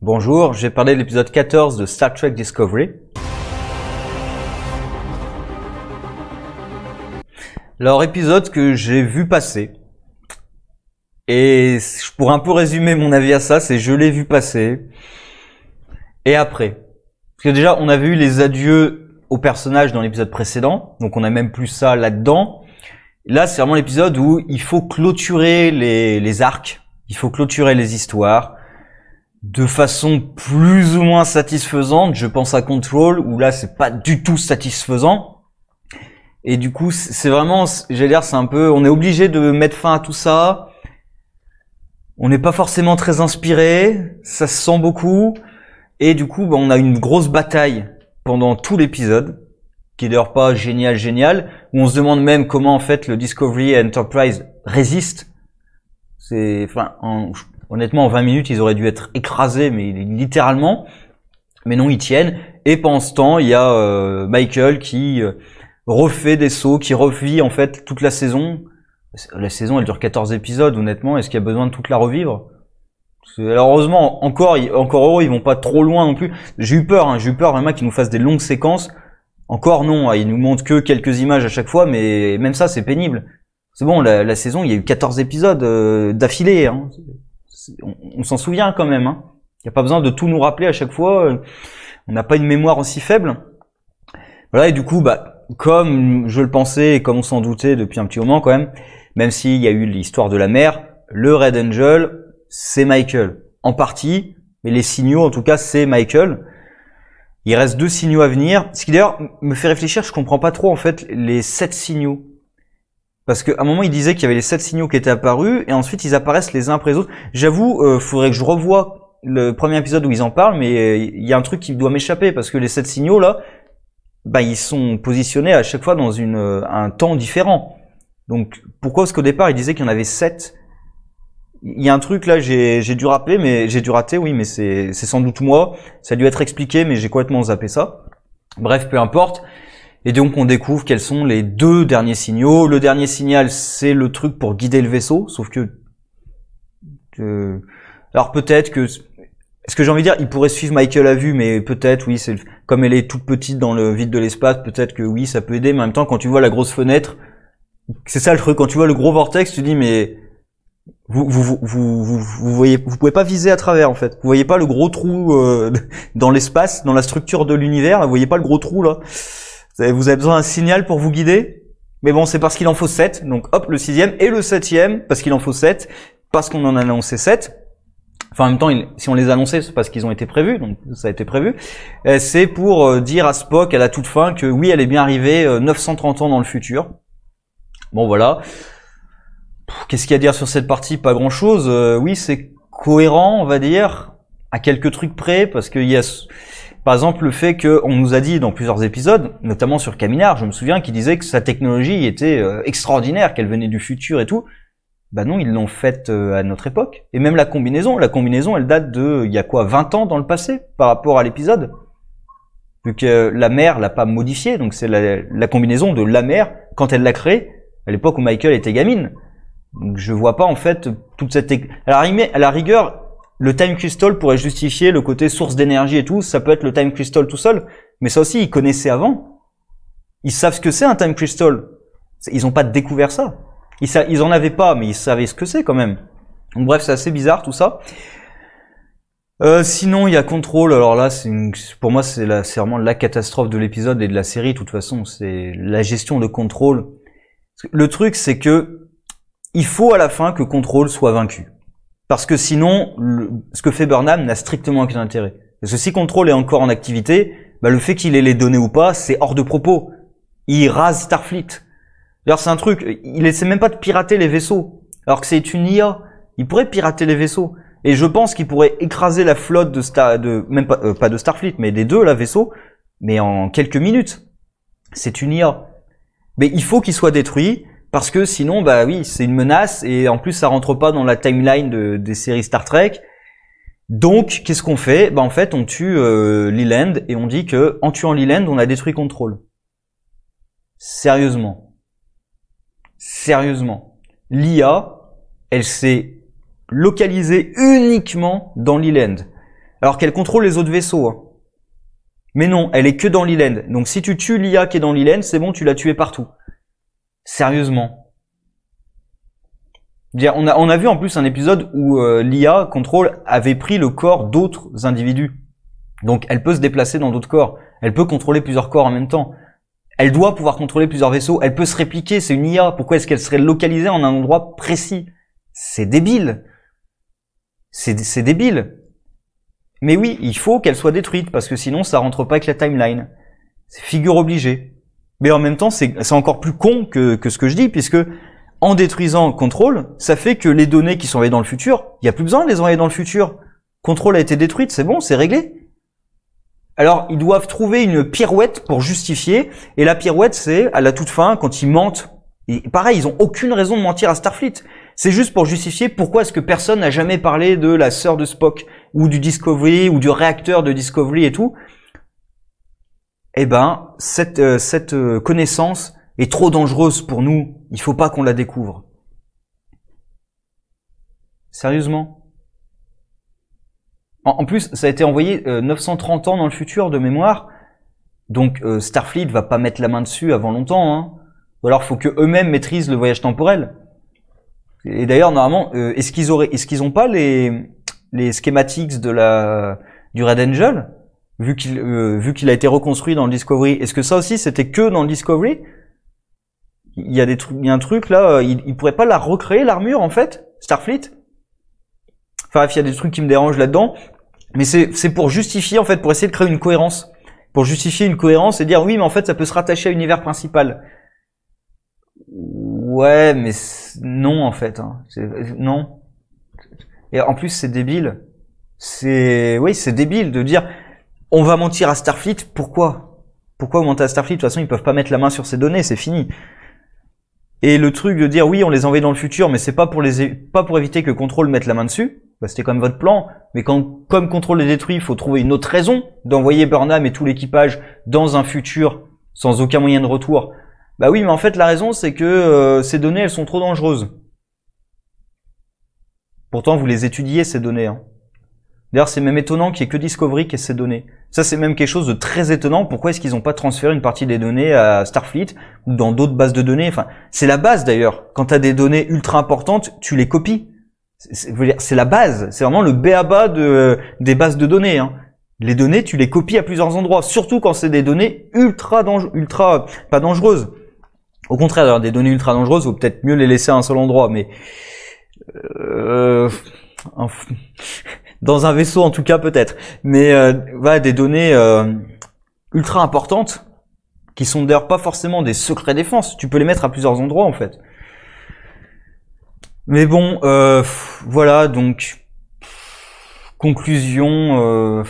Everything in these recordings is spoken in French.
Bonjour, je vais parler de l'épisode 14 de Star Trek Discovery. Alors, épisode que j'ai vu passer. Et je pourrais un peu résumer mon avis à ça, c'est je l'ai vu passer. Et après. Parce que déjà, on avait eu les adieux aux personnages dans l'épisode précédent. Donc on a même plus ça là-dedans. Là, c'est vraiment l'épisode où il faut clôturer les arcs. Il faut clôturer les histoires. De façon plus ou moins satisfaisante. Je pense à Control, où là, c'est pas du tout satisfaisant. Et du coup, c'est vraiment, j'allais dire, c'est un peu, on est obligé de mettre fin à tout ça. On n'est pas forcément très inspiré. Ça se sent beaucoup. Et du coup, on a une grosse bataille pendant tout l'épisode. Qui est d'ailleurs pas génial, où on se demande même comment en fait le Discovery et Enterprise résistent. Honnêtement, en 20 minutes, ils auraient dû être écrasés, mais littéralement. Mais non, ils tiennent. Et pendant ce temps, il y a Michael qui refait des sauts, qui revit en fait toute la saison. La saison, elle dure 14 épisodes, honnêtement. Est-ce qu'il y a besoin de toute la revivre? Alors heureusement, encore heureux, ils vont pas trop loin non plus. J'ai eu peur vraiment qu'ils nous fassent des longues séquences. Encore non, ils nous montrent que quelques images à chaque fois, mais même ça, c'est pénible. C'est bon, la saison, il y a eu 14 épisodes d'affilée. Hein. On s'en souvient quand même. Hein. Il n'y a pas besoin de tout nous rappeler à chaque fois. On n'a pas une mémoire aussi faible. Voilà, et du coup, comme je le pensais et comme on s'en doutait depuis un petit moment quand même s'il y a eu l'histoire de la mer, le Red Angel, c'est Michael. En partie, mais les signaux, en tout cas, c'est Michael. Il reste 2 signaux à venir. Ce qui d'ailleurs me fait réfléchir, je comprends pas trop en fait les 7 signaux. Parce qu'à un moment il disait qu'il y avait les 7 signaux qui étaient apparus et ensuite ils apparaissent les uns après les autres. J'avoue, faudrait que je revoie le premier épisode où ils en parlent, mais il y a un truc qui doit m'échapper parce que les 7 signaux là, ils sont positionnés à chaque fois dans un temps différent. Donc pourquoi? Parce qu'au départ il disait qu'il y en avait 7. Il y a un truc là, j'ai dû rater, mais c'est sans doute moi. Ça a dû être expliqué, mais j'ai complètement zappé ça. Bref, peu importe. Et donc on découvre quels sont les 2 derniers signaux. Le dernier signal, c'est le truc pour guider le vaisseau, sauf que alors peut-être que ce que j'ai envie de dire, il pourrait suivre Michael à vue, mais peut-être oui, c'est comme elle est toute petite dans le vide de l'espace, peut-être que oui, ça peut aider. Mais en même temps, quand tu vois la grosse fenêtre, c'est ça le truc. Quand tu vois le gros vortex, tu dis mais vous voyez, vous pouvez pas viser à travers en fait. Vous voyez pas le gros trou dans l'espace, dans la structure de l'univers. Vous voyez pas le gros trou là. Vous avez besoin d'un signal pour vous guider. Mais bon, c'est parce qu'il en faut 7. Donc hop, le 6e et le 7e parce qu'il en faut 7 parce qu'on en a annoncé 7. Enfin, en même temps, si on les a annoncés, c'est parce qu'ils ont été prévus. Donc ça a été prévu. C'est pour dire à Spock à la toute fin que oui, elle est bien arrivée 930 ans dans le futur. Bon voilà. Qu'est-ce qu'il y a à dire sur cette partie? Pas grand-chose. Oui, c'est cohérent, on va dire, à quelques trucs près, parce qu'il y a, par exemple, le fait qu'on nous a dit dans plusieurs épisodes, notamment sur Kaminar, je me souviens, qu'il disait que sa technologie était extraordinaire, qu'elle venait du futur et tout. Non, ils l'ont faite à notre époque. Et même la combinaison, elle date de, il y a quoi, 20 ans dans le passé, par rapport à l'épisode. Vu que la mère l'a pas modifiée, donc c'est la combinaison de la mère, quand elle l'a créée, à l'époque où Michael était gamine. Donc je vois pas en fait toute cette... À la rigueur, le Time Crystal pourrait justifier le côté source d'énergie et tout, ça peut être le Time Crystal tout seul, mais ça aussi ils connaissaient avant. Ils savent ce que c'est un Time Crystal. Ils ont pas découvert ça. Ils en avaient pas, mais ils savaient ce que c'est quand même. Donc bref, c'est assez bizarre tout ça. Sinon il y a Control, alors là pour moi c'est vraiment la catastrophe de l'épisode et de la série, de toute façon, c'est la gestion de Control. Le truc c'est que il faut à la fin que Control soit vaincu. Parce que sinon, ce que fait Burnham n'a strictement aucun intérêt. Parce que si Control est encore en activité, le fait qu'il ait les données ou pas, c'est hors de propos. Il rase Starfleet. D'ailleurs, c'est un truc, il essaie même pas de pirater les vaisseaux. Alors que c'est une IA. Il pourrait pirater les vaisseaux. Et je pense qu'il pourrait écraser la flotte même pas de Starfleet, mais des 2, là, vaisseaux, mais en quelques minutes. C'est une IA. Mais il faut qu'il soit détruit. Parce que sinon, oui, c'est une menace et en plus ça rentre pas dans la timeline des séries Star Trek. Donc, qu'est-ce qu'on fait? En fait, on tue Leland et on dit que en tuant Leland, on a détruit Control. Sérieusement. L'IA, elle s'est localisée uniquement dans Leland. Alors qu'elle contrôle les autres vaisseaux. Hein. Mais non, elle est que dans l'Iland. Donc si tu tues l'IA qui est dans l'Iland, c'est bon, tu l'as tué partout. Sérieusement. On a vu en plus un épisode où l'IA Control avait pris le corps d'autres individus. Donc elle peut se déplacer dans d'autres corps. Elle peut contrôler plusieurs corps en même temps. Elle doit pouvoir contrôler plusieurs vaisseaux. Elle peut se répliquer, c'est une IA. Pourquoi est-ce qu'elle serait localisée en un endroit précis? C'est débile. C'est débile. Mais oui, il faut qu'elle soit détruite, parce que sinon ça rentre pas avec la timeline. C'est figure obligée. Mais en même temps, c'est encore plus con que ce que je dis, puisque en détruisant Control, ça fait que les données qui sont envoyées dans le futur, il n'y a plus besoin de les envoyer dans le futur. Control a été détruite, c'est bon, c'est réglé. Alors, ils doivent trouver une pirouette pour justifier, et la pirouette, c'est à la toute fin, quand ils mentent. Et pareil, ils ont aucune raison de mentir à Starfleet. C'est juste pour justifier pourquoi est-ce que personne n'a jamais parlé de la sœur de Spock, ou du Discovery, ou du réacteur de Discovery et tout. Eh ben, cette connaissance est trop dangereuse pour nous. Il faut pas qu'on la découvre. Sérieusement. En plus, ça a été envoyé 930 ans dans le futur de mémoire. Donc Starfleet va pas mettre la main dessus avant longtemps. Hein. Ou alors faut que eux-mêmes maîtrisent le voyage temporel. Et d'ailleurs, normalement, est-ce qu'ils ont pas les schematics du Red Angel, vu qu'il a été reconstruit dans le Discovery? Est-ce que ça aussi c'était que dans le Discovery? Il y a un truc là, il pourrait pas la recréer l'armure en fait, Starfleet? Enfin bref, il y a des trucs qui me dérangent là-dedans, mais c'est pour justifier en fait, pour essayer de créer une cohérence, pour justifier une cohérence et dire oui, mais en fait ça peut se rattacher à l'univers principal. Ouais, mais non en fait, hein. Non. Et en plus c'est débile. C'est débile de dire on va mentir à Starfleet. Pourquoi mentir à Starfleet? De toute façon, ils peuvent pas mettre la main sur ces données, c'est fini. Et le truc de dire oui, on les envoie dans le futur, mais c'est pas pour éviter que Control mette la main dessus. Bah, c'était comme votre plan, mais comme Control est détruit, il faut trouver une autre raison d'envoyer Burnham et tout l'équipage dans un futur sans aucun moyen de retour. Bah oui, mais en fait la raison c'est que ces données elles sont trop dangereuses. Pourtant vous les étudiez ces données. Hein. D'ailleurs c'est même étonnant qu'il y ait que Discovery qui ait ces données. Ça c'est même quelque chose de très étonnant. Pourquoi est-ce qu'ils n'ont pas transféré une partie des données à Starfleet ou dans d'autres bases de données? Enfin, c'est la base d'ailleurs. Quand tu as des données ultra importantes, tu les copies. C'est la base. C'est vraiment le b.a.-ba des bases de données. Hein. Les données, tu les copies à plusieurs endroits. Surtout quand c'est des données ultra pas dangereuses. Au contraire, d'ailleurs, des données ultra dangereuses, vaut peut-être mieux les laisser à un seul endroit. Mais dans un vaisseau en tout cas peut-être. Mais des données ultra importantes qui sont d'ailleurs pas forcément des secrets défense. Tu peux les mettre à plusieurs endroits en fait. Mais bon, voilà, donc conclusion,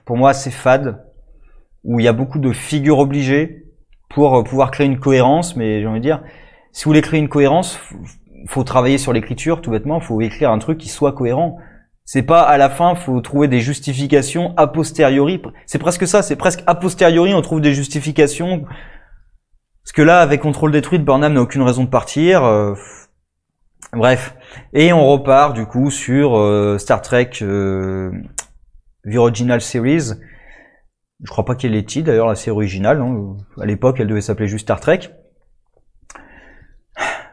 pour moi c'est fade, où il y a beaucoup de figures obligées pour pouvoir créer une cohérence, mais j'ai envie de dire, si vous voulez créer une cohérence, faut travailler sur l'écriture, tout bêtement, faut écrire un truc qui soit cohérent. C'est pas à la fin, faut trouver des justifications a posteriori. C'est presque ça, c'est presque a posteriori, on trouve des justifications. Parce que là, avec Control détruite, Burnham n'a aucune raison de partir. Bref. Et on repart, du coup, sur Star Trek The Original Series. Je crois pas qu'elle est titre, d'ailleurs, la série originale. Hein. À l'époque, elle devait s'appeler juste Star Trek.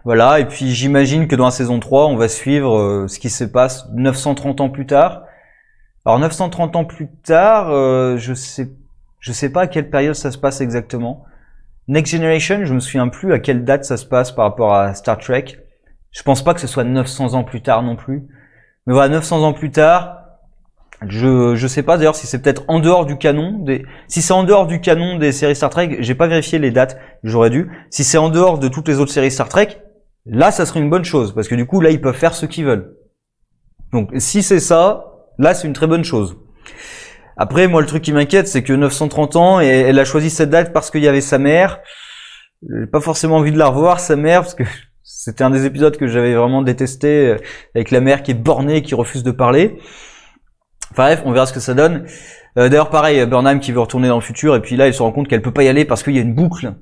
Voilà, et puis j'imagine que dans la saison 3, on va suivre ce qui se passe 930 ans plus tard. Alors 930 ans plus tard, je sais pas à quelle période ça se passe exactement. Next Generation, je me souviens plus à quelle date ça se passe par rapport à Star Trek. Je pense pas que ce soit 900 ans plus tard non plus. Mais voilà, 900 ans plus tard, je sais pas d'ailleurs si c'est peut-être en dehors du canon si c'est en dehors du canon des séries Star Trek, j'ai pas vérifié les dates, j'aurais dû. Si c'est en dehors de toutes les autres séries Star Trek, là ça serait une bonne chose parce que du coup là ils peuvent faire ce qu'ils veulent. Donc si c'est ça, là c'est une très bonne chose. Après moi le truc qui m'inquiète c'est que 930 ans et elle a choisi cette date parce qu'il y avait sa mère. J'ai pas forcément envie de la revoir sa mère parce que c'était un des épisodes que j'avais vraiment détesté avec la mère qui est bornée et qui refuse de parler. Enfin bref, on verra ce que ça donne. D'ailleurs pareil, Burnham qui veut retourner dans le futur et puis là elle se rend compte qu'elle peut pas y aller parce qu'il y a une boucle.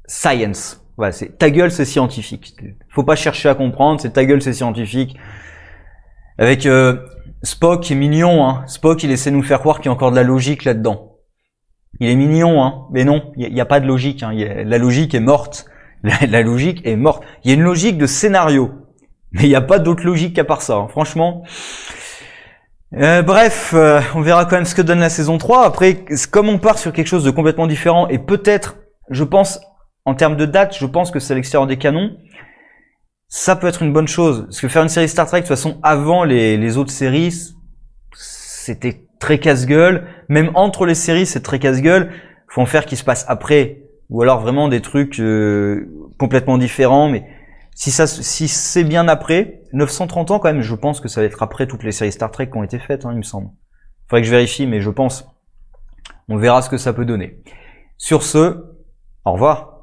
Science. Voilà, c'est ta gueule c'est scientifique. Faut pas chercher à comprendre, c'est ta gueule c'est scientifique. Avec Spock qui est mignon, hein. Spock, il essaie de nous faire croire qu'il y a encore de la logique là-dedans. Il est mignon, hein. Mais non, il y a pas de logique, hein. La logique est morte. La logique est morte. Il y a une logique de scénario. Mais il n'y a pas d'autre logique qu'à part ça, hein. Franchement. Bref, on verra quand même ce que donne la saison 3. Après, comme on part sur quelque chose de complètement différent, et peut-être, je pense, en termes de date, je pense que c'est à l'extérieur des canons, ça peut être une bonne chose. Parce que faire une série Star Trek, de toute façon, avant les autres séries, c'était très casse-gueule. Même entre les séries, c'est très casse-gueule. Faut en faire qui se passe après. Ou alors vraiment des trucs complètement différents, mais si c'est bien après, 930 ans quand même, je pense que ça va être après toutes les séries Star Trek qui ont été faites, hein, il me semble. Faudrait que je vérifie, mais je pense. On verra ce que ça peut donner. Sur ce, au revoir.